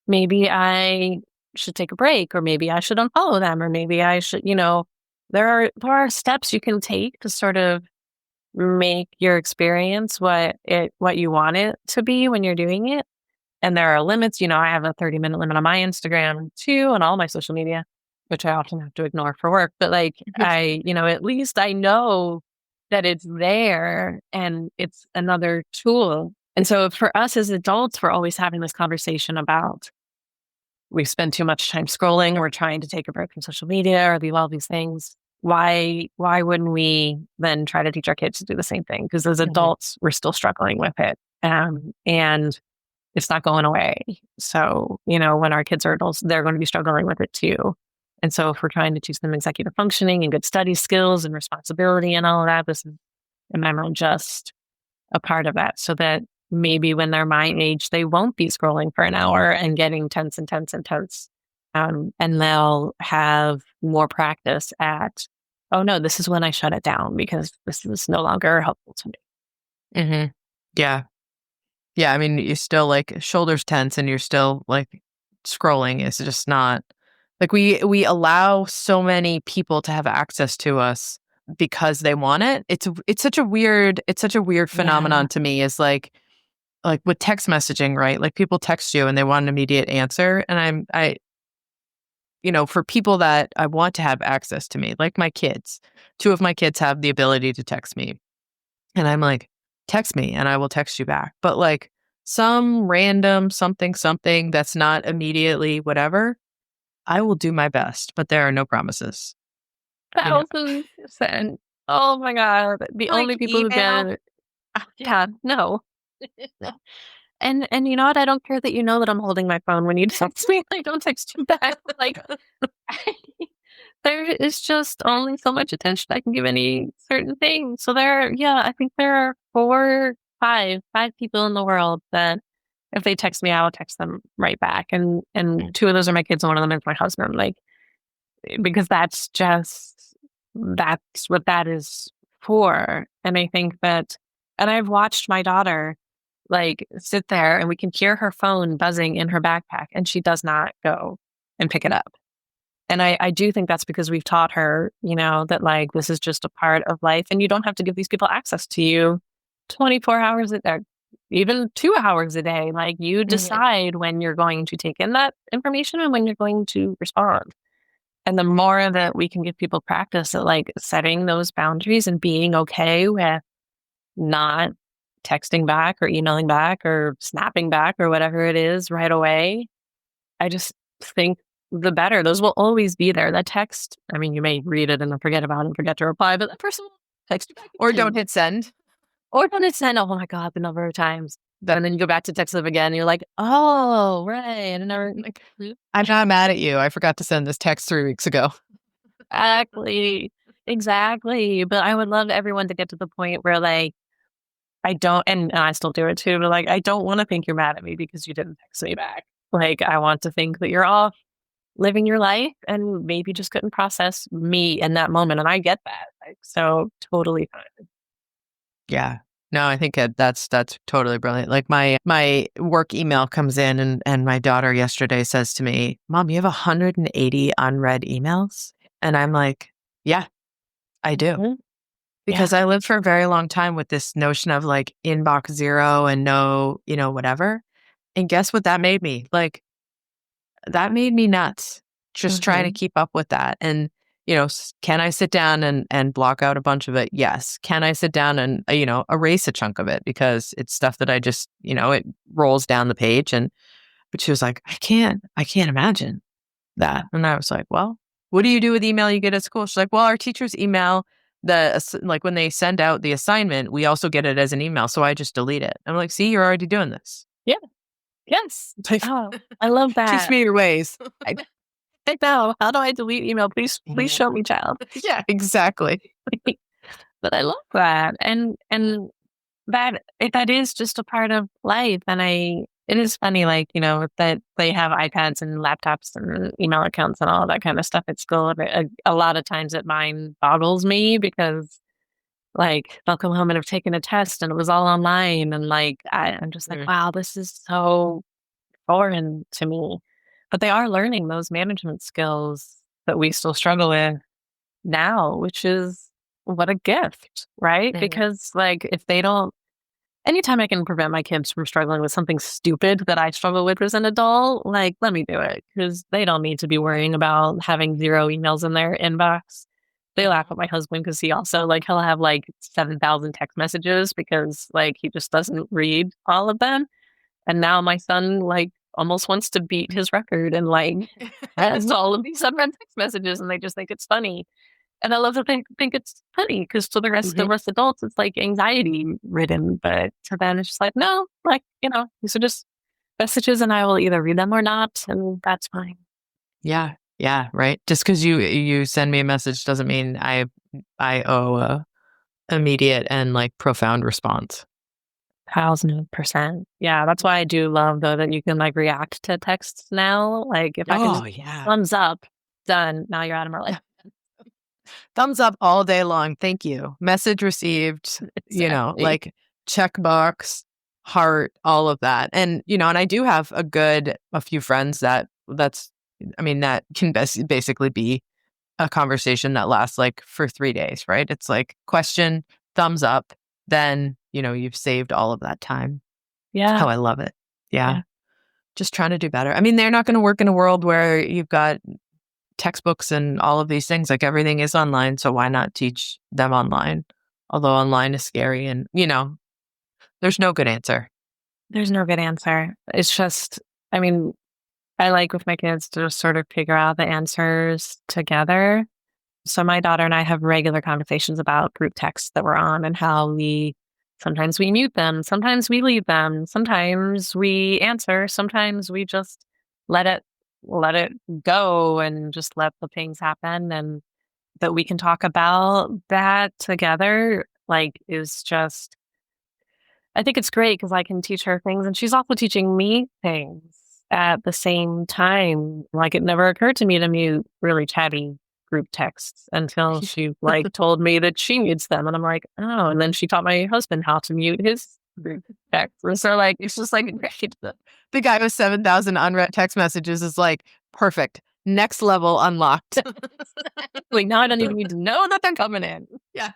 maybe I should take a break, or maybe I should unfollow them, or maybe I should, there are steps you can take to sort of make your experience what you want it to be when you're doing it. And there are limits. I have a 30-minute limit on my Instagram too, and all my social media, which I often have to ignore for work. But like at least I know that it's there and it's another tool. And so for us as adults, we're always having this conversation about we spend too much time scrolling, we're trying to take a break from social media or do all these things. Why wouldn't we then try to teach our kids to do the same thing? Because as adults, we're still struggling with it. And it's not going away. So, when our kids are adults, they're going to be struggling with it too. And so if we're trying to teach them executive functioning and good study skills and responsibility and all of that, this is, in my mind, just a part of that, so that maybe when they're my age, they won't be scrolling for an hour and getting tense and tense and tense. And they'll have more practice at, oh no, this is when I shut it down because this is no longer helpful to me. Mm-hmm. Yeah. Yeah. I mean, you're still like shoulders tense and you're still like scrolling. It's just not like we allow so many people to have access to us because they want it. It's such a weird phenomenon to me, is like with text messaging, right? Like people text you and they want an immediate answer. And for people that I want to have access to me, like my kids, 2 of my kids have the ability to text me. And I'm like, text me and I will text you back. But like some random something that's not immediately whatever, I will do my best, but there are no promises. 1,000%. Oh my God. The Like only people email? who get it. Yeah, no. And you know what? I don't care that that I'm holding my phone when you text me. I don't text you back. Like, there is just only so much attention I can give any certain thing. So I think there are five people in the world that if they text me, I will text them right back. And 2 of those are my kids, and one of them is my husband. Like, because that's what that is for. And I think that, and I've watched my daughter like sit there and we can hear her phone buzzing in her backpack and she does not go and pick it up. And I do think that's because we've taught her, that like, this is just a part of life and you don't have to give these people access to you 24 hours a day, even 2 hours a day. Like you decide when you're going to take in that information and when you're going to respond. And the more that we can give people practice at like setting those boundaries and being okay with not texting back or emailing back or snapping back or whatever it is right away, I just think the better. Those will always be there. That text, I mean, you may read it and then forget about it and forget to reply, but that person will text you back. Or don't hit send. Oh my God, the number of times. And then you go back to text them again and you're like, oh, right. And I'm not mad at you. I forgot to send this text 3 weeks ago. Exactly. But I would love everyone to get to the point where like, I don't, and I still do it too, but like, I don't want to think you're mad at me because you didn't text me back. Like, I want to think that you're off living your life and maybe just couldn't process me in that moment. And I get that. Like, so totally fine. Yeah. No, I think that's totally brilliant. Like my work email comes in and my daughter yesterday says to me, Mom, you have 180 unread emails? And I'm like, yeah, I do. Mm-hmm. Because I lived for a very long time with this notion of like inbox 0 and no, whatever. And guess what that made me? Like, that made me nuts, just trying to keep up with that. And, can I sit down and block out a bunch of it? Yes. Can I sit down and, erase a chunk of it? Because it's stuff that I just, it rolls down the page. But she was like, I can't imagine that. And I was like, well, what do you do with email you get at school? She's like, well, our teachers email when they send out the assignment, we also get it as an email. So I just delete it. I'm like, see, you're already doing this. Yeah. Yes. Oh, I love that. Teach me your ways. I know. How do I delete email? Please show me, child. Yeah, exactly. But I love that. And that is just a part of life. And It is funny, like, that they have iPads and laptops and email accounts and all that kind of stuff at school. A lot of times it mind boggles me because, like, they'll come home and have taken a test and it was all online. And, like, I'm just like, wow, this is so foreign to me. But they are learning those management skills that we still struggle with now, which is what a gift, right? Because, like, if they don't, anytime I can prevent my kids from struggling with something stupid that I struggle with as an adult, like, let me do it, because they don't need to be worrying about having 0 emails in their inbox. They laugh at my husband because he also, like, he'll have like 7,000 text messages because, like, he just doesn't read all of them. And now my son, like, almost wants to beat his record and, like, has all of these unread text messages, and they just think it's funny. And I love that they think it's funny, because to the rest of us adults, it's like anxiety ridden. But to them, it's just like, no, like, these are just messages and I will either read them or not. And that's fine. Yeah. Yeah. Right. Just because you send me a message doesn't mean I owe a immediate and, like, profound response. 1,000%. Yeah. That's why I do love, though, that you can, like, react to texts now. Like, if I can just thumbs up, done. Now you're out of my life. Thumbs up all day long. Thank you. Message received, Exactly. like checkbox, heart, all of that. And, and I do have a few friends that can basically be a conversation that lasts, like, for 3 days, right? It's like question, thumbs up, then, you've saved all of that time. Yeah. Oh, I love it. Yeah. Just trying to do better. I mean, they're not going to work in a world where you've got textbooks and all of these things. Like, everything is online, so why not teach them online? Although online is scary, and there's no good answer. There's no good answer. It's just, I mean, I like with my kids to just sort of figure out the answers together. So my daughter and I have regular conversations about group texts that we're on and how sometimes we mute them, sometimes we leave them, sometimes we answer, sometimes we just let it go and just let the things happen, and that we can talk about that together, like, is just, I think it's great because I can teach her things and she's also teaching me things at the same time. Like, it never occurred to me to mute really chatty group texts until she, like, told me that she mutes them, and I'm like, oh. And then she taught my husband how to mute his group texts. So, like, it's just like great. The guy with 7,000 unread text messages is like, perfect. Next level unlocked. Like, now I don't even need to know that they're coming in. Yeah.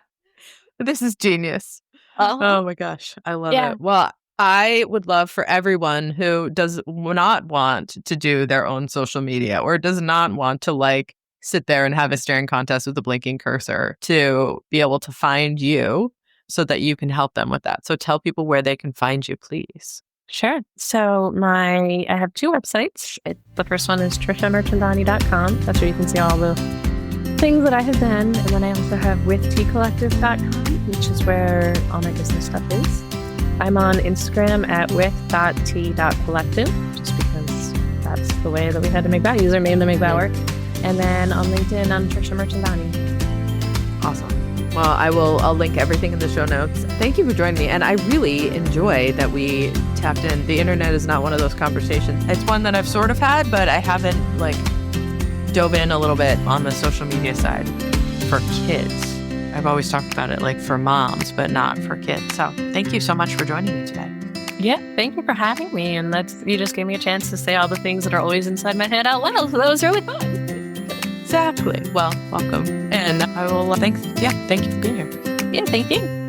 This is genius. Oh my gosh. I love it. Well, I would love for everyone who does not want to do their own social media or does not want to, like, sit there and have a staring contest with a blinking cursor to be able to find you so that you can help them with that. So tell people where they can find you, please. Sure. So I have 2 websites. The first one is triciamirchandani.com. That's where you can see all the things that I have done. And then I also have withtcollective.com, which is where all my business stuff is. I'm on Instagram at with.t.collective, just because that's the way that we had to make that username to make that work. And then on LinkedIn, I'm Tricia Mirchandani. Awesome. Well, I'll link everything in the show notes. Thank you for joining me. And I really enjoy that we tapped in. The internet is not one of those conversations. It's one that I've sort of had, but I haven't, like, dove in a little bit on the social media side for kids. I've always talked about it, like, for moms, but not for kids. So thank you so much for joining me today. Yeah, thank you for having me. And you just gave me a chance to say all the things that are always inside my head out loud. So that was really fun. Exactly. Well, welcome. And I will thank you for being here. Yeah, thank you.